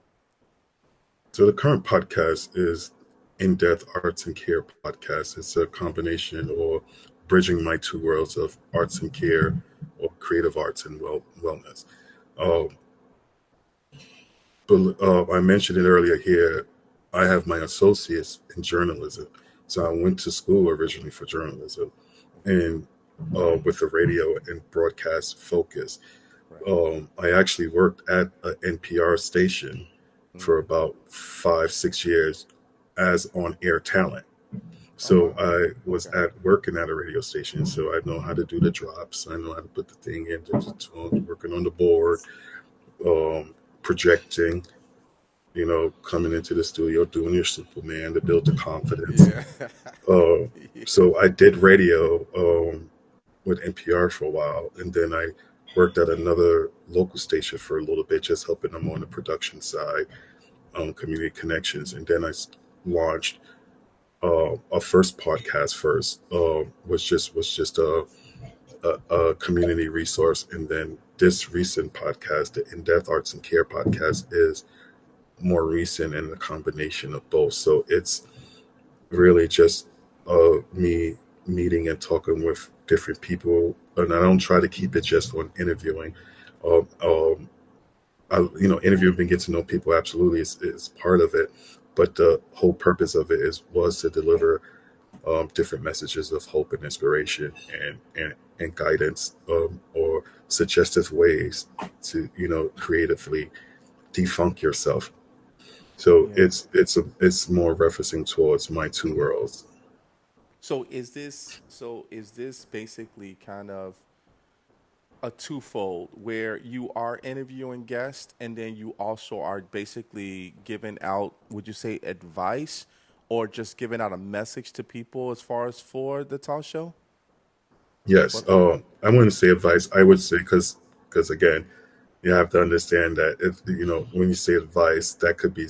So the current podcast is In-Depth Arts and Care Podcast. It's a combination, or bridging my two worlds of arts and care, or creative arts and wellness. Um, but I mentioned it earlier here. I have my associates in journalism. So I went to school originally for journalism, and with a radio and broadcast focus. I actually worked at an NPR station for about 5-6 years as on-air talent. Oh So wow. I was Okay. at working at a radio station, so I know how to do the drops. I know how to put the thing in, the tone, working on the board, projecting. Coming into the studio, doing your Superman to build the confidence. Yeah. Uh, Yeah. so I did radio with NPR for a while, and then I worked at another local station for a little bit, just helping them on the production side, community connections, and then launched our first podcast. First was just a community resource, and then this recent podcast, the In Depth Arts and Care podcast, is more recent and a combination of both. So it's really just me meeting and talking with different people, and I don't try to keep it just on interviewing. Um, um, interviewing and get to know people absolutely is part of it, but the whole purpose of it was to deliver different messages of hope and inspiration and guidance, or suggestive ways to creatively defunk yourself. So Yeah. it's more referencing towards my two worlds. So is this basically kind of a twofold where you are interviewing guests and then you also are basically giving out, would you say, advice or just giving out a message to people as far as for the talk show? Yes, What? I wouldn't say advice. I would say because again, you have to understand that if when you say advice, that could be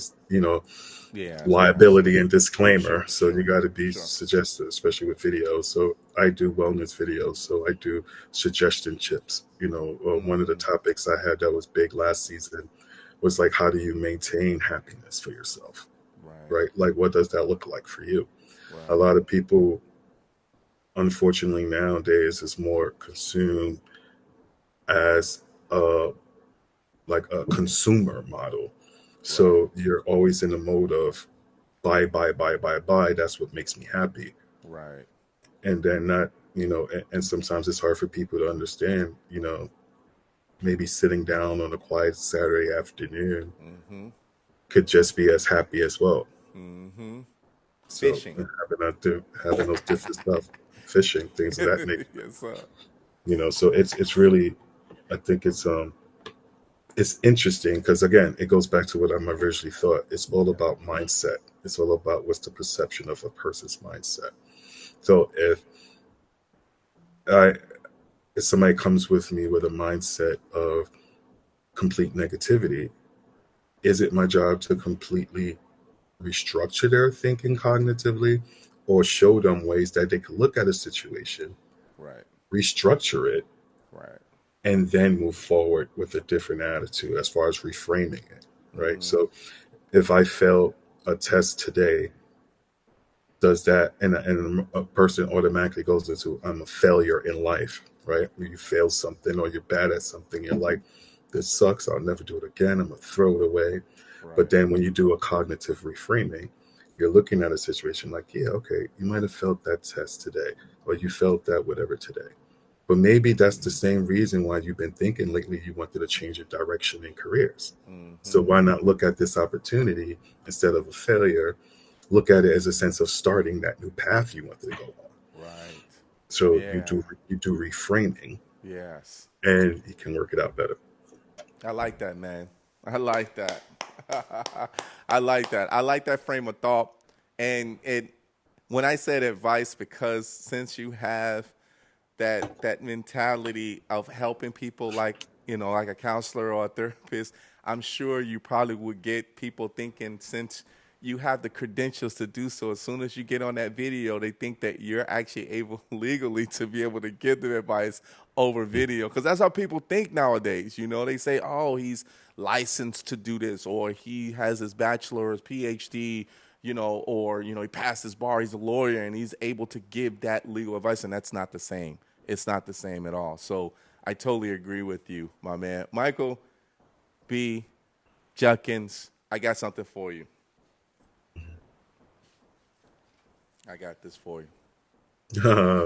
Yes, yes. liability and disclaimer. Sure, So you sure, got to be sure. suggestive, especially with videos. So I do wellness videos. So I do suggestion chips. One of the Mm, topics I had that was big last season was like, how do you maintain happiness for yourself? right, Right? Like, what does that look like for you? A right, lot of people, unfortunately, nowadays is more consumed as a like a consumer model. right, So you're always in the mode of buy, buy, buy, buy, buy. That's what makes me happy. right. And then not, and sometimes it's hard for people to understand, maybe sitting down on a quiet Saturday afternoon Mm-hmm. could just be as happy as well. Mm-hmm. So Fishing. having those different stuff, fishing, things of that nature, Yes, sir. so it's really, I think it's interesting because again, it goes back to what I'm originally thought. It's all Yeah. about mindset. It's all about what's the perception of a person's mindset. So I if somebody comes with me with a mindset of complete negativity, is it my job to completely restructure their thinking cognitively, or show them ways that they can look at a situation, Right, restructure it, right. and then move forward with a different attitude as far as reframing it, right? Mm-hmm. So if I fail a test today, does that, and a person automatically goes into, I'm a failure in life, right? When you fail something or you're bad at something, you're like, this sucks, I'll never do it again, I'm gonna throw it away. But Right. then when you do a cognitive reframing, you're looking at a situation like, yeah, okay, you might have felt that test today, or you felt that whatever today. But maybe that's the same reason why you've been thinking lately you wanted to change your direction in careers. So Mm-hmm. why not look at this opportunity instead of a failure? Look at it as a sense of starting that new path you wanted to go on. Right. So Yeah. you do reframing, Yes. and you can work it out better. I like that, man. I like that. I like that. I like that frame of thought. And when I said advice, because since you have that mentality of helping people, like like a counselor or a therapist, I'm sure you probably would get people thinking, since you have the credentials to do so, as soon as you get on that video, they think that you're actually able legally to be able to give them advice over video, because that's how people think nowadays. They say, oh, he's licensed to do this, or he has his bachelor's, PhD, or he passed his bar, he's a lawyer, and he's able to give that legal advice, and that's not the same. It's not the same at all. So I totally agree with you, my man. Michael B. Judkins, I got something for you. I got this for you.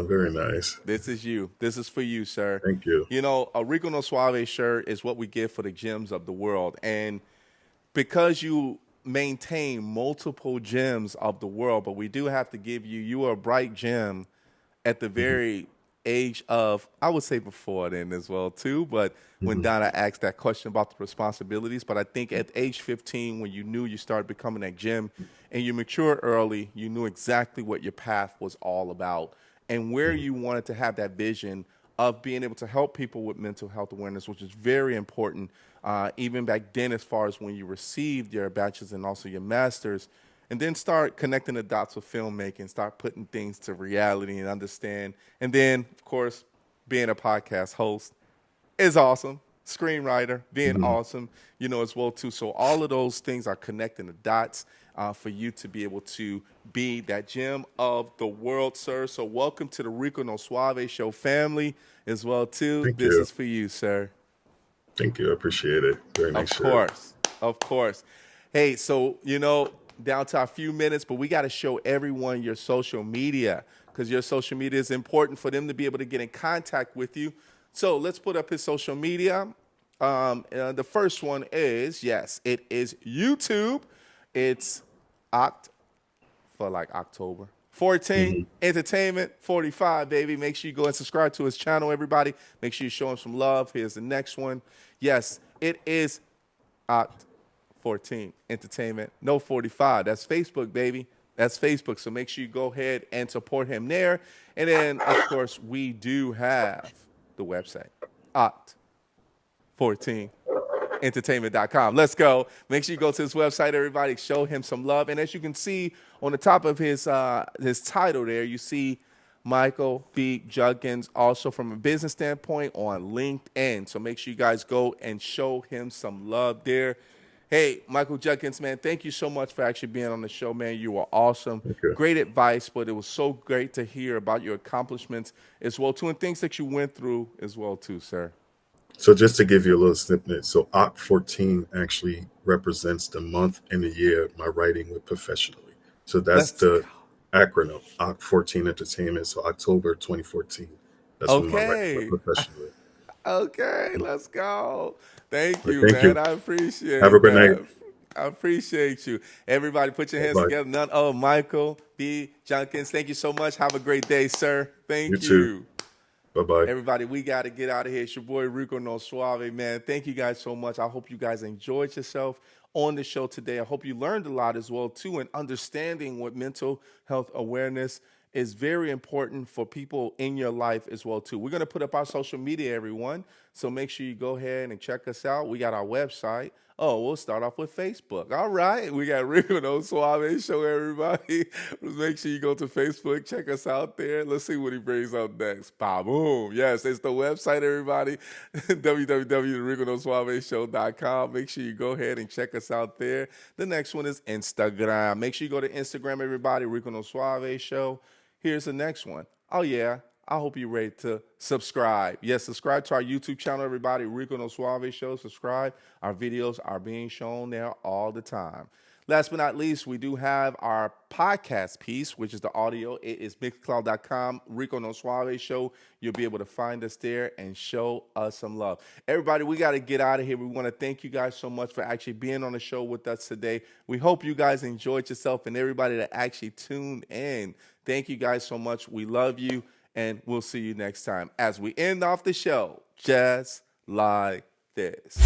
Very nice. This is you. This is for you, sir. Thank you. A Rico No Suave shirt is what we give for the gems of the world. And because you maintain multiple gems of the world, but we do have to give you are a bright gem at the very age of, I would say before then as well too, but when Donna asked that question about the responsibilities, but I think at age 15, when you knew you started becoming that gem and you matured early, you knew exactly what your path was all about and where you wanted to have that vision of being able to help people with mental health awareness, which is very important, even back then as far as when you received your bachelor's and also your master's, and then start connecting the dots with filmmaking, start putting things to reality and understand. And then, of course, being a podcast host is awesome. Screenwriter, being awesome, as well too. So all of those things are connecting the dots for you to be able to be that gem of the world, sir. So welcome to the Rico No Suave Show family as well too. Thank This you. is for you, sir. Thank you. I appreciate it. Very nice. Of course. Hey, so, down to a few minutes, but we got to show everyone your social media because your social media is important for them to be able to get in contact with you. So let's put up his social media. The first one is, yes, it is YouTube. It's October 14, Entertainment 45, baby. Make sure you go and subscribe to his channel, everybody. Make sure you show him some love. Here's the next one. Yes, it is 14, Entertainment, no 45. That's Facebook, baby. That's Facebook. So make sure you go ahead and support him there. And then, of course, we do have the website, OCT14entertainment.com. Let's go. Make sure you go to his website, everybody. Show him some love. And as you can see on the top of his title there, you see Michael B. Judkins, also from a business standpoint on LinkedIn. So make sure you guys go and show him some love there. Hey, Michael Judkins, man, thank you so much for actually being on the show, man. You were awesome. Great advice, but it was so great to hear about your accomplishments as well, too, and things that you went through as well, too, sir. So just to give you a little snippet, so OCT14 actually represents the month and the year my writing with professionally. So that's the acronym, OCT14 Entertainment, so October 2014. That's when my writing with professionally. Okay, let's go. Thank you, Thank man. you. I appreciate it. Have a good night. I appreciate you. Everybody put your hands together. Michael B. Judkins, thank you so much. Have a great day, sir. Thank you. Too. Bye-bye. Everybody, we got to get out of here. It's your boy, Rico No Suave, man. Thank you guys so much. I hope you guys enjoyed yourself on the show today. I hope you learned a lot as well, too, and understanding what mental health awareness is very important for people in your life as well, too. We're going to put up our social media, everyone, so make sure you go ahead and check us out. We got our website. Oh, we'll start off with Facebook. All right. We got Rico No Suave Show, everybody. Make sure you go to Facebook. Check us out there. Let's see what he brings up next. Boom. Yes, it's the website, everybody. www.riconosuaveshow.com. Make sure you go ahead and check us out there. The next one is Instagram. Make sure you go to Instagram, everybody. Rico No Suave Show. Here's the next one. Oh, yeah. I hope you're ready to subscribe. Yes, subscribe to our YouTube channel, everybody. Rico No Suave Show. Subscribe. Our videos are being shown there all the time. Last but not least, we do have our podcast piece, which is the audio. It is mixcloud.com, Rico No Suave Show. You'll be able to find us there and show us some love. Everybody, we got to get out of here. We want to thank you guys so much for actually being on the show with us today. We hope you guys enjoyed yourself and everybody that actually tuned in. Thank you guys so much. We love you. And we'll see you next time as we end off the show just like this.